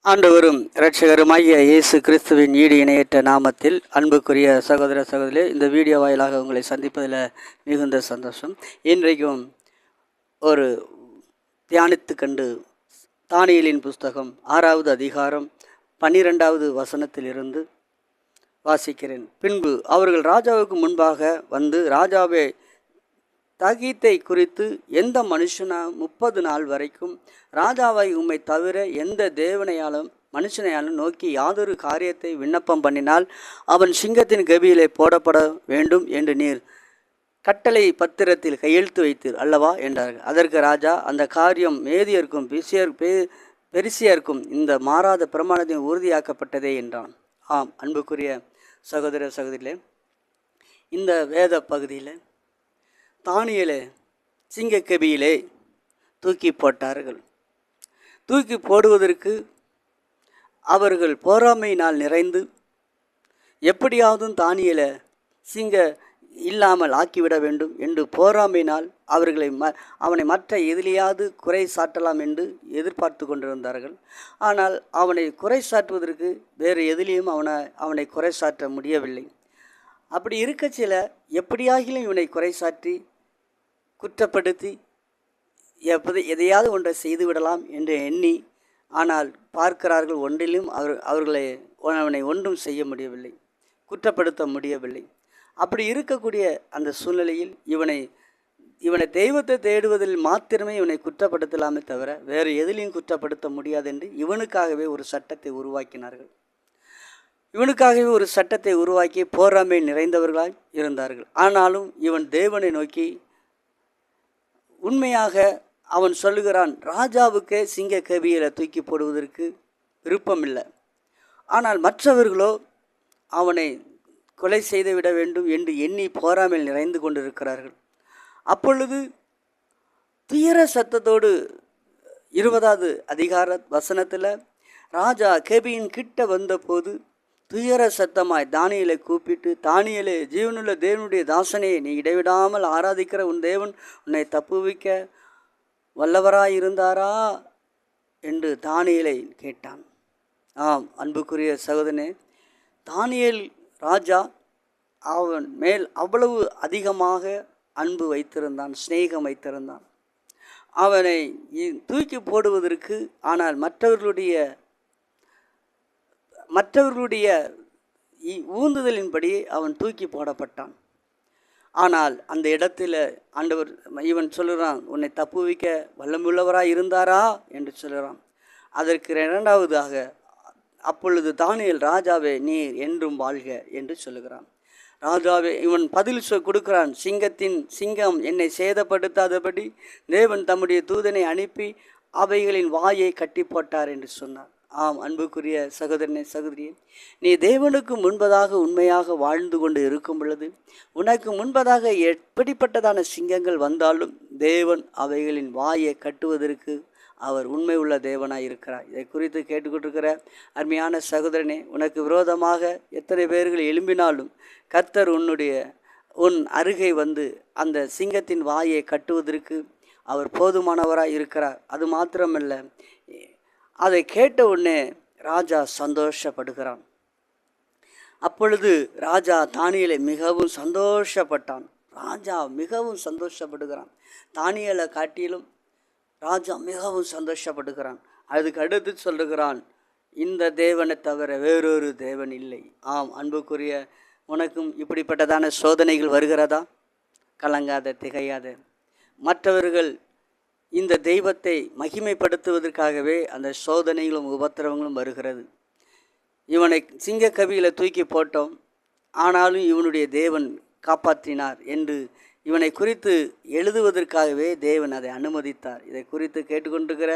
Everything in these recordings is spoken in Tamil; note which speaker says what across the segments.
Speaker 1: ஆண்டவரும் இரட்சகருமாகிய இயேசு கிறிஸ்துவின் ஈடு இணையற்ற நாமத்தில் அன்புக்குரிய சகோதர சகோதரிகளே, இந்த வீடியோ வாயிலாக உங்களை சந்திப்பதில் மிகுந்த சந்தோஷம். இன்றைக்கும் ஒரு தியானித்து கண்டு தானியேலின் புஸ்தகம் 6வது அதிகாரம் 12வது வசனத்திலிருந்து வாசிக்கிறேன். பின்பு அவர்கள் ராஜாவுக்கு முன்பாக வந்து, ராஜாவே, தகீத்தை குறித்து எந்த மனுஷனா 30 நாள் வரைக்கும் ராஜாவை உம்மை தவிர எந்த தேவனையாலும் மனுஷனையாலும் நோக்கி யாதொரு காரியத்தை விண்ணப்பம் பண்ணினால் அவன் சிங்கத்தின் கபியிலே போடப்பட வேண்டும் என்று நீர் கட்டளை பத்திரத்தில் கையெழுத்து வைத்தீர் அல்லவா என்றார்கள். அதற்கு ராஜா, அந்த காரியம் மேதியர்க்கும் பெரிசியர்க்கும் இந்த மாறாத பிரமாணத்தின் உறுதியாக்கப்பட்டதே என்றான். ஆம், அன்புக்குரிய சகோதர சகோதரிகளே, இந்த வேத பகுதியில் தானியேலை சிங்கக்கபியிலே தூக்கி போட்டார்கள். தூக்கி போடுவதற்கு அவர்கள் பொறாமையினால் நிறைந்து எப்படியாவது தானியேலை சிங்க இல்லாமல் ஆக்கிவிட வேண்டும் என்று பொறாமையினால் அவனை மற்ற எதிலையாவது குறை சாட்டலாம் என்று எதிர்பார்த்து கொண்டிருந்தார்கள். ஆனால் அவனை குறை சாட்டுவதற்கு வேறு எதிலையும் அவனை குறை சாட்ட முடியவில்லை. அப்படி இருக்க சில எப்படியாகிலும் இவனை குறை சாற்றி குற்றப்படுத்தி எதையாவது ஒன்றை செய்துவிடலாம் என்று எண்ணி, ஆனால் பார்க்கிறார்கள், ஒன்றிலும் அவனை ஒன்றும் செய்ய முடியவில்லை, குற்றப்படுத்த முடியவில்லை. அப்படி இருக்கக்கூடிய அந்த சூழ்நிலையில் இவனை தெய்வத்தை தேடுவதில் மாத்திரமே இவனை குற்றப்படுத்தலாமே தவிர வேறு எதிலையும் குற்றப்படுத்த முடியாது என்று இவனுக்காகவே ஒரு சட்டத்தை உருவாக்கி போராமை நிறைந்தவர்களாய் இருந்தார்கள். ஆனாலும் இவன் தேவனை நோக்கி உண்மையாக அவன் சொல்லுகிறான், ராஜாவுக்கே சிங்க கபியில தூக்கி போடுவதற்கு விருப்பமில்லை. ஆனால் மற்றவர்களோ அவனை கொலை செய்து விட வேண்டும் என்று எண்ணி போராமையில் நிறைந்து கொண்டிருக்கிறார்கள். அப்பொழுது துயர சத்தத்தோடு 20வது அதிகார வசனத்தில் ராஜா கபியின் கிட்ட வந்தபோது துயர சத்தமாய் தானியேலை கூப்பிட்டு, தானியேலே, ஜீவனுள்ள தேவனுடைய தாசனே, நீ இடைவிடாமல் ஆராதிக்கிற உன் தேவன் உன்னை தப்புவிக்க வல்லவராயிருந்தாரா என்று தானியேலை கேட்டான். ஆம், அன்புக்குரிய சகோதரனே, தானியேல் ராஜா அவன் மேல் அவ்வளவு அதிகமாக அன்பு வைத்திருந்தான், சிநேகம் வைத்திருந்தான். அவனை தூக்கி போடுவதற்கு ஆனால் மற்றவர்களுடைய ஊந்துதலின்படி அவன் தூக்கி போடப்பட்டான். ஆனால் அந்த இடத்துல ஆண்டவர் இவன் சொல்லுறான், உன்னை தப்புவிக்க வல்லமுள்ளவராக இருந்தாரா என்று சொல்லுறான். அதற்கு 2வதாக, அப்பொழுது தானியேல், ராஜாவே, நீர் என்றும் வாழ்க என்று சொல்லுகிறான். ராஜாவே, இவன் பதில் கொடுக்கிறான், சிங்கம் என்னை சேதப்படுத்தாதபடி தேவன் தம்முடைய தூதனை அனுப்பி அவைகளின் வாயை கட்டி போட்டார் என்று சொன்னார். ஆம், அன்புக்குரிய சகோதரனே, சகோதரியே, நீ தேவனுக்கு முன்பதாக உண்மையாக வாழ்ந்து கொண்டு இருக்கும் பொழுது உனக்கு முன்பதாக எப்படிப்பட்டதான சிங்கங்கள் வந்தாலும் தேவன் அவைகளின் வாயை கட்டுவதற்கு அவர் உண்மை உள்ள தேவனாய் இருக்கிறார். இதை குறித்து கேட்டுக்கொண்டிருக்கிற அருமையான சகோதரனே, உனக்கு விரோதமாக எத்தனை பேர்கள் எழும்பினாலும் கர்த்தர் உன் அருகே வந்து அந்த சிங்கத்தின் வாயை கட்டுவதற்கு அவர் போதுமானவராய் இருக்கிறார். அது மாத்திரமல்ல, அதை கேட்ட உடனே ராஜா சந்தோஷப்படுகிறான். அப்பொழுது ராஜா தானியேலை மிகவும் சந்தோஷப்படுகிறான். தானியேலை காட்டிலும் ராஜா மிகவும் சந்தோஷப்படுகிறான். அதுக்கு அடுத்து சொல்லுகிறான், இந்த தேவனை தவிர வேறொரு தேவன் இல்லை. ஆம், அன்புக்குரிய உனக்கும் இப்படிப்பட்டதான சோதனைகள் வருகிறதா? கலங்காத, திகையாத. மற்றவர்கள் இந்த தெய்வத்தை மகிமைப்படுத்துவதற்காகவே அந்த சோதனைகளும் உபத்திரவங்களும் வருகிறது. இவனை சிங்க கபியில் தூக்கி போட்டோம், ஆனாலும் இவனுடைய தேவன் காப்பாற்றினார் என்று இவனை குறித்து எழுதுவதற்காகவே தேவன் அதை அனுமதித்தார். இதை குறித்து கேட்டுக்கொண்டிருக்கிற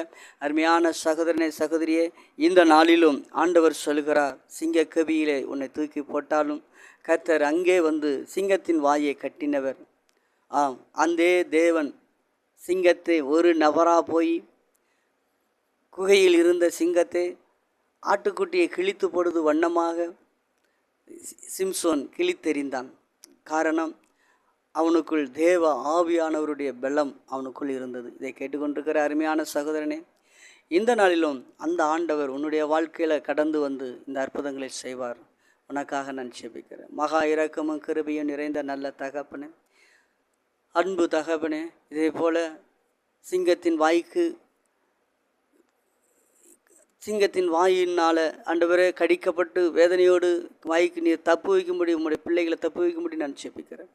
Speaker 1: அருமையான சகோதரனே, சகோதரியே, இந்த நாளிலும் ஆண்டவர் சொல்கிறார், சிங்க கபியிலே உன்னை தூக்கி போட்டாலும் கர்த்தர் அங்கே வந்து சிங்கத்தின் வாயை கட்டினவர். ஆம், அந்த தேவன் சிங்கத்தை ஒரு நபராக போய் குகையில் இருந்த சிங்கத்தை ஆட்டுக்குட்டியை கிழித்து போடுவது வண்ணமாக சிம்சோன் கிழித்தெறிந்தான். காரணம், அவனுக்குள் தேவ ஆவியானவருடைய பலம் அவனுக்குள் இருந்தது. இதை கேட்டுக்கொண்டிருக்கிற அருமையான சகோதரனே, இந்த நாளிலும் அந்த ஆண்டவர் உன்னுடைய வாழ்க்கையில் கடந்து வந்து இந்த அற்புதங்களை செய்வார். உனக்காக நான் ஜெபிக்கிறேன். மகா இரக்கமும் கிருபையும் நிறைந்த நல்ல தகப்பனே, அன்பு தகப்பனே, இதே போல் சிங்கத்தின் வாயினால் ஆண்டவரே கடிக்கப்பட்டு வேதனையோடு வாய்க்கு நீர் தப்பு வைக்கும்படி உங்களுடைய பிள்ளைகளை தப்பு வைக்கும்படி நான் ஜெபிக்கிறேன்.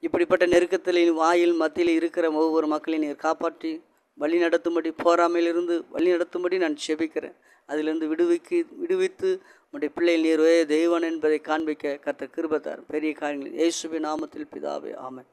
Speaker 1: இப்படிப்பட்ட நெருக்கத்தில் வாயில் மத்தியில் இருக்கிற ஒவ்வொரு மக்களையும் நீர் காப்பாற்றி வழி நடத்தும்படி, போராமையிலிருந்து வழி நடத்தும்படி நான் ஜெபிக்கிறேன். அதிலிருந்து விடுவித்து உங்களுடைய பிள்ளைகள் நீர் ஒரே தெய்வன் என்பதை காண்பிக்க கர்த்தர் கிருபை தாரும். பெரிய காரியங்கள் இயேசுவின் நாமத்தில் பிதாவே, ஆமென்.